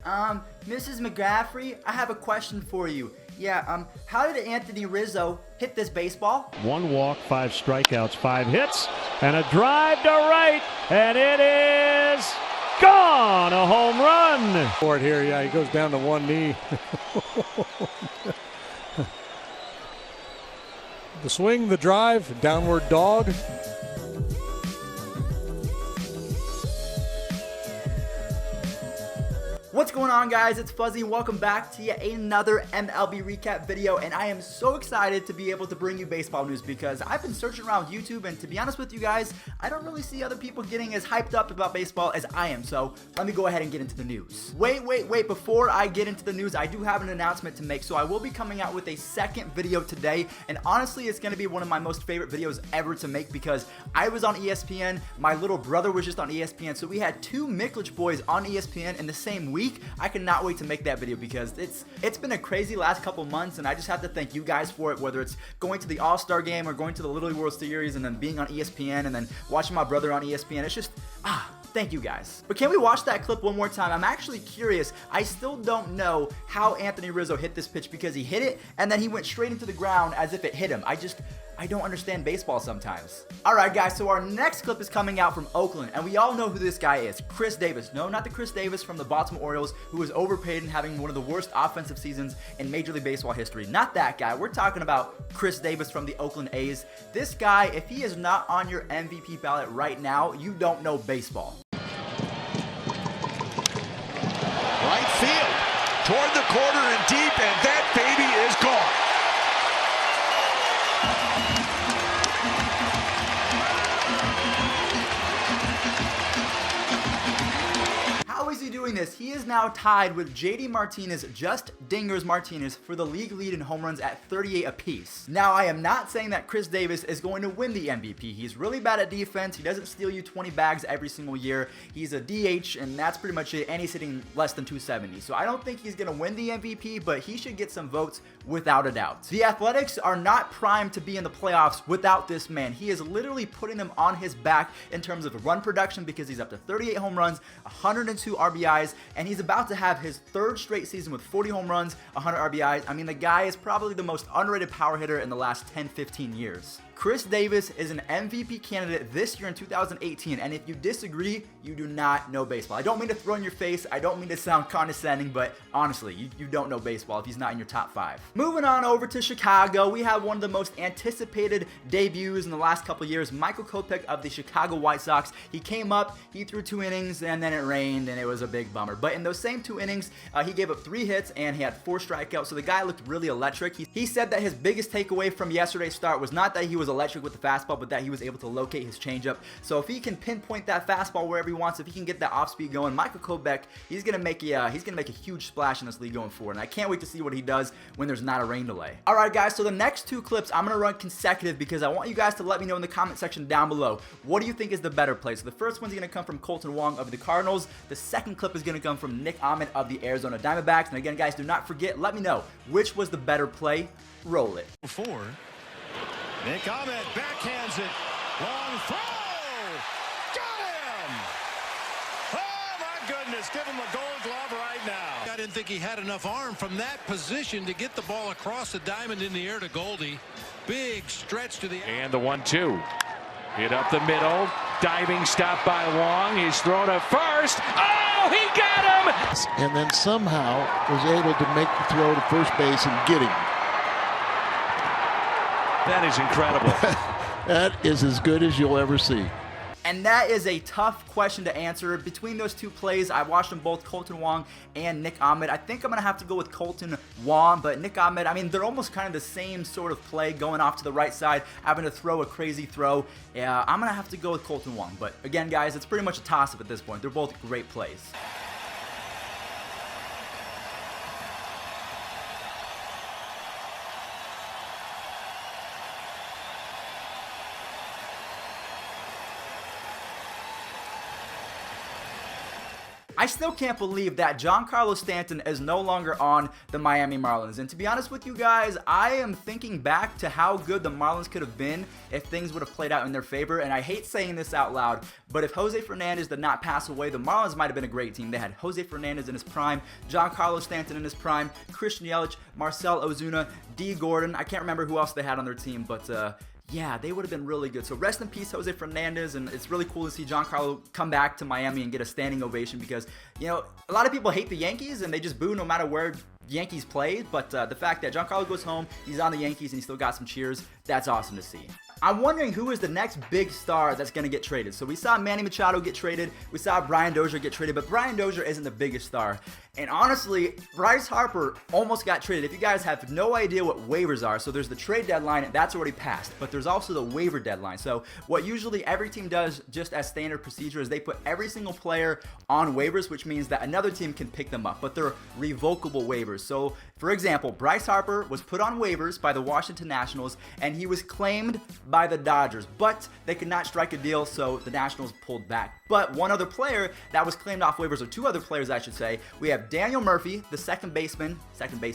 Mrs. McGaffrey, I have a question for you. Yeah, how did Anthony Rizzo hit this baseball? 1 walk, 5 strikeouts, 5 hits, and a drive to right, and it is gone, a home run. For it here, yeah, he goes down to one knee. The swing, the drive, downward dog. What's going on, guys? It's Fuzzy. Welcome back to yet another MLB recap video, and I am so excited to be able to bring you baseball news because I've been searching around YouTube, and to be honest with you guys, I don't really see other people getting as hyped up about baseball as I am, so let me go ahead and get into the news. Wait, before I get into the news, I do have an announcement to make. So I will be coming out with a second video today, and honestly, it's going to be one of my most favorite videos ever to make because I was on ESPN, my little brother was just on ESPN, so we had two Miklich boys on ESPN in the same week. I cannot wait to make that video because it's been a crazy last couple months, and I just have to thank you guys for it, whether it's going to the All-Star game or going to the Little League World Series and then being on ESPN and then watching my brother on ESPN. It's just, thank you guys. But can we watch that clip one more time? I'm actually curious. I still don't know how Anthony Rizzo hit this pitch because he hit it and then he went straight into the ground as if it hit him. I don't understand baseball sometimes. Alright guys, so our next clip is coming out from Oakland, and we all know who this guy is. Chris Davis. No, not the Chris Davis from the Baltimore Orioles, who was overpaid and having one of the worst offensive seasons in Major League Baseball history. Not that guy. We're talking about Chris Davis from the Oakland A's. This guy, if he is not on your MVP ballot right now, you don't know baseball. Right field, toward the corner and deep, and that baby is gone. How is he doing this? He is now tied with JD Martinez, just Dingers Martinez, for the league lead in home runs at 38 apiece. Now, I am not saying that Chris Davis is going to win the MVP. He's really bad at defense. He doesn't steal you 20 bags every single year. He's a DH, and that's pretty much it, and he's hitting less than 270. So I don't think he's going to win the MVP, but he should get some votes without a doubt. The Athletics are not primed to be in the playoffs without this man. He is literally putting them on his back in terms of run production because he's up to 38 home runs, 102 RBIs, and he's about to have his third straight season with 40 home runs, 100 RBIs. I mean, the guy is probably the most underrated power hitter in the last 10-15 years. Chris Davis is an MVP candidate this year in 2018, and if you disagree, you do not know baseball. I don't mean to throw in your face, I don't mean to sound condescending, but honestly, you don't know baseball if he's not in your top 5. Moving on over to Chicago, we have one of the most anticipated debuts in the last couple years, Michael Kopech of the Chicago White Sox. He came up, he threw 2 innings, and then it rained, and it was a big bummer. But in those same 2 innings, he gave up 3 hits, and he had 4 strikeouts, so the guy looked really electric. He said that his biggest takeaway from yesterday's start was not that he was electric with the fastball, but that he was able to locate his changeup. So if he can pinpoint that fastball wherever he wants, if he can get that off speed going, Michael Kopech, he's gonna make a huge splash in this league going forward. And I can't wait to see what he does when there's not a rain delay. All right, guys. So the next 2 clips I'm gonna run consecutive because I want you guys to let me know in the comment section down below what do you think is the better play. So the first one's gonna come from Kolten Wong of the Cardinals. The second clip is gonna come from Nick Ahmed of the Arizona Diamondbacks. And again, guys, do not forget. Let me know which was the better play. Roll it. Before. Nick Ahmed backhands it. Long throw. Got him. Oh, my goodness. Give him a gold glove right now. I didn't think he had enough arm from that position to get the ball across the diamond in the air to Goldie. Big stretch to the... And the 1-2. Hit up the middle. Diving stop by Wong. He's thrown to first. Oh, he got him. And then somehow was able to make the throw to first base and get him. That is incredible. That is as good as you'll ever see. And that is a tough question to answer. Between those 2 plays, I watched them both, Kolten Wong and Nick Ahmed. I think I'm going to have to go with Kolten Wong, but Nick Ahmed, I mean, they're almost kind of the same sort of play, going off to the right side, having to throw a crazy throw. Yeah, I'm going to have to go with Kolten Wong. But again, guys, it's pretty much a toss-up at this point. They're both great plays. I still can't believe that Giancarlo Stanton is no longer on the Miami Marlins. And to be honest with you guys, I am thinking back to how good the Marlins could have been if things would have played out in their favor. And I hate saying this out loud, but if Jose Fernandez did not pass away, the Marlins might have been a great team. They had Jose Fernandez in his prime, Giancarlo Stanton in his prime, Christian Yelich, Marcell Ozuna, D. Gordon. I can't remember who else they had on their team, but yeah, they would have been really good. So rest in peace, Jose Fernandez, and it's really cool to see Giancarlo come back to Miami and get a standing ovation because, you know, a lot of people hate the Yankees and they just boo no matter where Yankees played, but the fact that Giancarlo goes home, he's on the Yankees and he still got some cheers, that's awesome to see. I'm wondering who is the next big star that's going to get traded. So we saw Manny Machado get traded. We saw Brian Dozier get traded, but Brian Dozier isn't the biggest star. And honestly, Bryce Harper almost got traded. If you guys have no idea what waivers are, so there's the trade deadline, that's already passed, but there's also the waiver deadline. So what usually every team does just as standard procedure is they put every single player on waivers, which means that another team can pick them up, but they're revocable waivers. So for example, Bryce Harper was put on waivers by the Washington Nationals and he was claimed by the Dodgers, but they could not strike a deal, so the Nationals pulled back. But one other player that was claimed off waivers, or two other players I should say, we have Daniel Murphy, the second baseman,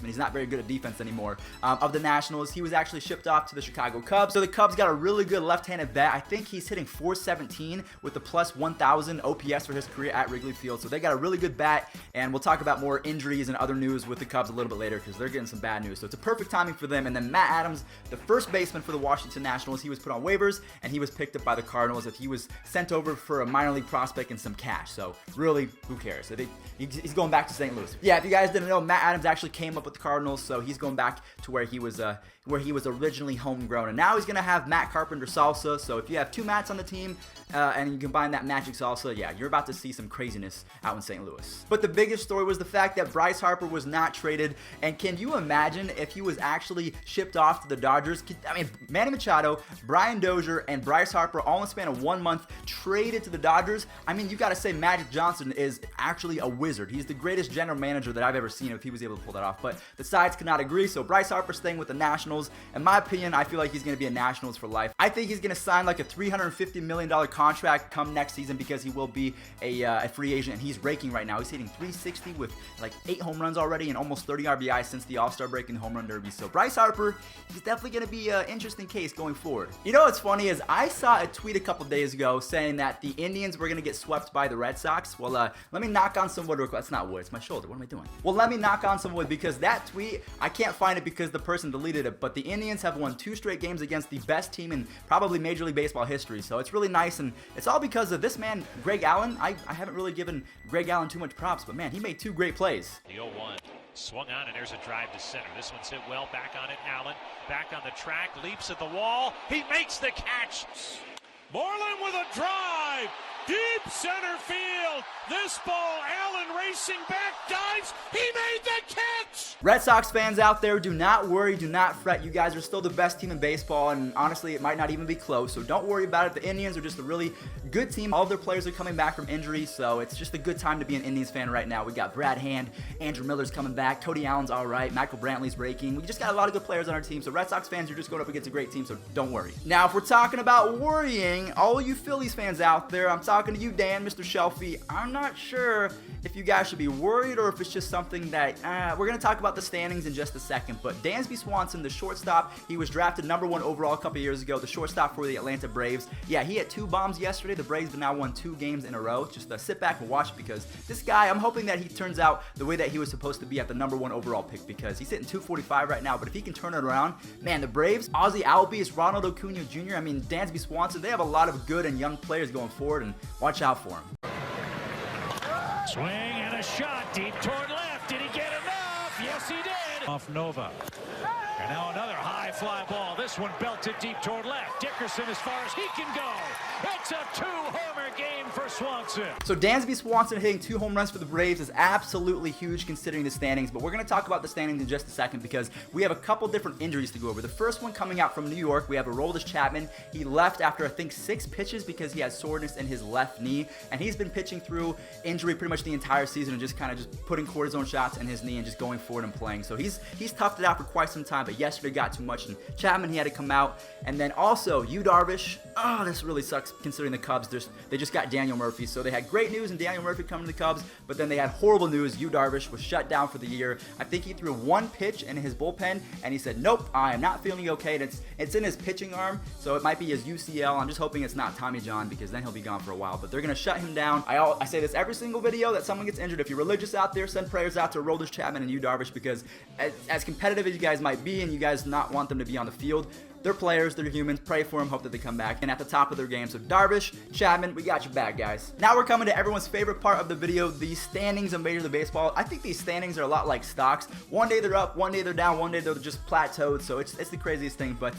he's not very good at defense anymore, of the Nationals. He was actually shipped off to the Chicago Cubs, so the Cubs got a really good left-handed bat. I think he's hitting .417 with the plus 1,000 OPS for his career at Wrigley Field, so they got a really good bat, and we'll talk about more injuries and other news with the Cubs a little bit later because they're getting some bad news, so it's a perfect timing for them. And then Matt Adams, the first baseman for the Washington Nationals, he was put on waivers, and he was picked up by the Cardinals if he was sent over for a minor league prospect and some cash. So really, who cares? He's going back to St. Louis. Yeah, if you guys didn't know, Matt Adams actually came up with the Cardinals, so he's going back to where he was originally homegrown. And now he's going to have Matt Carpenter salsa. So if you have two Matts on the team and you combine that magic salsa, yeah, you're about to see some craziness out in St. Louis. But the biggest story was the fact that Bryce Harper was not traded. And can you imagine if he was actually shipped off to the Dodgers? I mean, Manny Machado, Brian Dozier, and Bryce Harper all in the span of 1 month traded to the Dodgers. I mean, you got to say Magic Johnson is actually a wizard. He's the greatest general manager that I've ever seen if he was able to pull that off. But the sides could not agree, so Bryce Harper staying with the Nationals. In my opinion, I feel like he's going to be a Nationals for life. I think he's going to sign like a $350 million contract come next season because he will be a free agent, and he's raking right now. He's hitting .360 with like 8 home runs already and almost 30 RBIs since the All-Star break in the home run derby. So Bryce Harper, he's definitely going to be an interesting case going forward. You know what's funny is I saw a tweet a couple days ago saying that the Indians were going to get swept by the Red Sox. Well, let me knock on some wood real quick. That's not wood, it's my shoulder. What am I doing? Well, let me knock on some wood because that tweet, I can't find it because the person deleted it, but the Indians have won 2 straight games against the best team in probably Major League Baseball history. So it's really nice, and it's all because of this man, Greg Allen. I haven't really given Greg Allen too much props, but man, he made 2 great plays. The 0-1 swung on, and there's a drive to center. This one's hit well. Back on it, Allen. Back on the track, leaps at the wall. He makes the catch. Moreland with a drive. Deep center field. This ball, Allen racing back, dives. He made the catch. Red Sox fans out there, do not worry, do not fret. You guys are still the best team in baseball, and honestly, it might not even be close, so don't worry about it. The Indians are just a really good team. All of their players are coming back from injury, so it's just a good time to be an Indians fan right now. We got Brad Hand, Andrew Miller's coming back, Cody Allen's all right, Michael Brantley's raking. We just got a lot of good players on our team, so Red Sox fans, you're just going up against a great team, so don't worry. Now, if we're talking about worrying, all you Phillies fans out there, I'm talking to you, Dan, Mr. Shelfie. I'm not sure if you guys should be worried or if it's just something that we're going to talk about the standings in just a second, but Dansby Swanson, the shortstop, he was drafted #1 overall a couple years ago, the shortstop for the Atlanta Braves. Yeah, he had 2 bombs yesterday. The Braves have now won 2 games in a row. Just sit back and watch because this guy, I'm hoping that he turns out the way that he was supposed to be at the #1 overall pick because he's hitting .245 right now, but if he can turn it around, man, the Braves, Ozzie Albies, Ronald Acuna Jr., I mean, Dansby Swanson, they have a lot of good and young players going forward, and watch out for him. Swing and a shot deep toward left. Did he get enough? Yes, he did. Off Nova. And now another high fly ball. This one belted deep toward left. Dickerson as far as he can go. It's a 2-homer game for Swanson. So Dansby Swanson hitting 2 home runs for the Braves is absolutely huge considering the standings, but we're going to talk about the standings in just a second because we have a couple different injuries to go over. The first one coming out from New York, we have Aroldis Chapman. He left after I think 6 pitches because he has soreness in his left knee, and he's been pitching through injury pretty much the entire season and just putting cortisone shots in his knee and just going forward and playing. So he's he's toughed it out for quite some time, but yesterday got too much, and Chapman, he had to come out. And then also, Yu Darvish, oh, this really sucks considering the Cubs, they just got Daniel Murphy, so they had great news in Daniel Murphy coming to the Cubs, but then they had horrible news. Yu Darvish was shut down for the year. I think he threw one pitch in his bullpen, and he said, nope, I am not feeling okay, and it's in his pitching arm, so it might be his UCL. I'm just hoping it's not Tommy John, because then he'll be gone for a while, but they're going to shut him down. I say this every single video that someone gets injured. If you're religious out there, send prayers out to Aroldis Chapman and Yu Darvish, because as competitive as you guys might be, and you guys not want them to be on the field, they're players, they're humans. Pray for them, hope that they come back and at the top of their game. So Darvish, Chapman, we got your back, guys. Now we're coming to everyone's favorite part of the video, the standings of Major League Baseball. I think these standings are a lot like stocks. One day they're up, one day they're down, one day they're just plateaued. So it's the craziest thing. But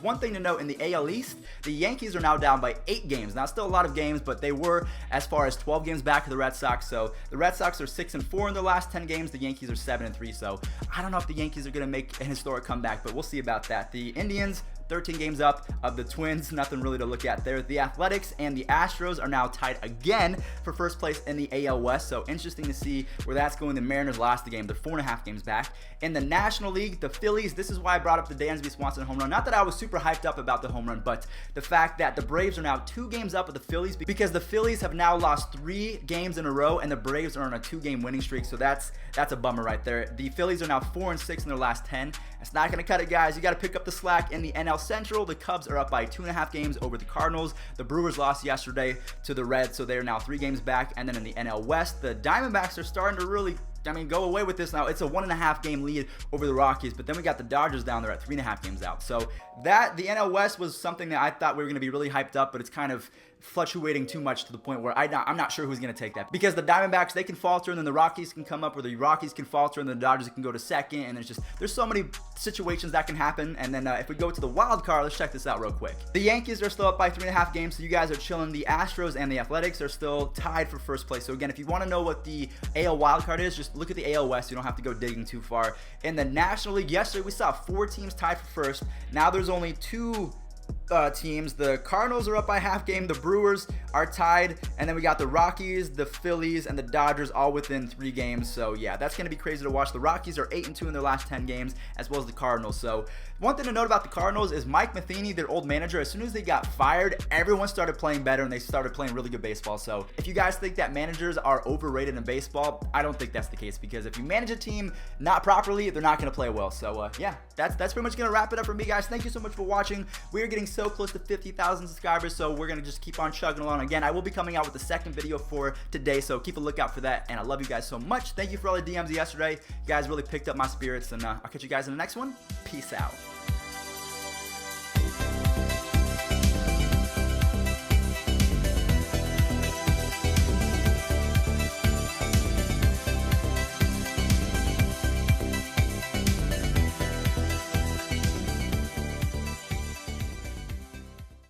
one thing to note, in the AL East, the Yankees are now down by 8 games. Now still a lot of games, but they were as far as 12 games back of the Red Sox. So the Red Sox are 6-4 in their last 10 games. The Yankees are 7-3. So I don't know if the Yankees are going to make an historic comeback, but we'll see about that. The Indians, 13 games up of the Twins, nothing really to look at there. The Athletics and the Astros are now tied again for first place in the AL West, so interesting to see where that's going. The Mariners lost the game. They're 4.5 games back. In the National League, the Phillies, this is why I brought up the Dansby Swanson home run. Not that I was super hyped up about the home run, but the fact that the Braves are now 2 games up of the Phillies, because the Phillies have now lost 3 games in a row, and the Braves are on a 2-game winning streak, so that's a bummer right there. The Phillies are now 4-6 in their last 10. It's not going to cut it, guys. You got to pick up the slack in the NL Central. The Cubs are up by 2.5 games over the Cardinals. The Brewers lost yesterday to the Reds, so they are now 3 games back. And then in the NL West, the Diamondbacks are starting to really, go away with this now. It's a 1.5 game lead over the Rockies, but then we got the Dodgers down there at 3.5 games out. So the NL West was something that I thought we were going to be really hyped up, but it's kind of fluctuating too much to the point where I'm not sure who's going to take that, because the Diamondbacks, they can falter, and then the Rockies can come up, or the Rockies can falter, and then the Dodgers can go to second, and there's so many situations that can happen. And then if we go to the wild card, let's check this out real quick. The Yankees are still up by 3.5 games, so you guys are chilling. The Astros and the Athletics are still tied for first place. So again, if you want to know what the AL wild card is, just look at the AL West. You don't have to go digging too far. In the National League, yesterday we saw 4 teams tied for first. Now there's only 2 teams. The Cardinals are up by half game, the Brewers are tied, and then we got the Rockies, the Phillies, and the Dodgers all within 3 games. So yeah, that's going to be crazy to watch. The Rockies are 8-2 in their last 10 games, as well as the Cardinals. So one thing to note about the Cardinals is Mike Matheny, their old manager, as soon as they got fired, everyone started playing better, and they started playing really good baseball. So if you guys think that managers are overrated in baseball, I don't think that's the case, because if you manage a team not properly, they're not going to play well. So yeah, that's pretty much going to wrap it up for me, guys. Thank you so much for watching. We're getting so close to 50,000 subscribers, so we're going to just keep on chugging along. Again, I will be coming out with the second video for today, so keep a lookout for that, and I love you guys so much. Thank you for all the DMs yesterday. You guys really picked up my spirits, and I'll catch you guys in the next one. Peace out.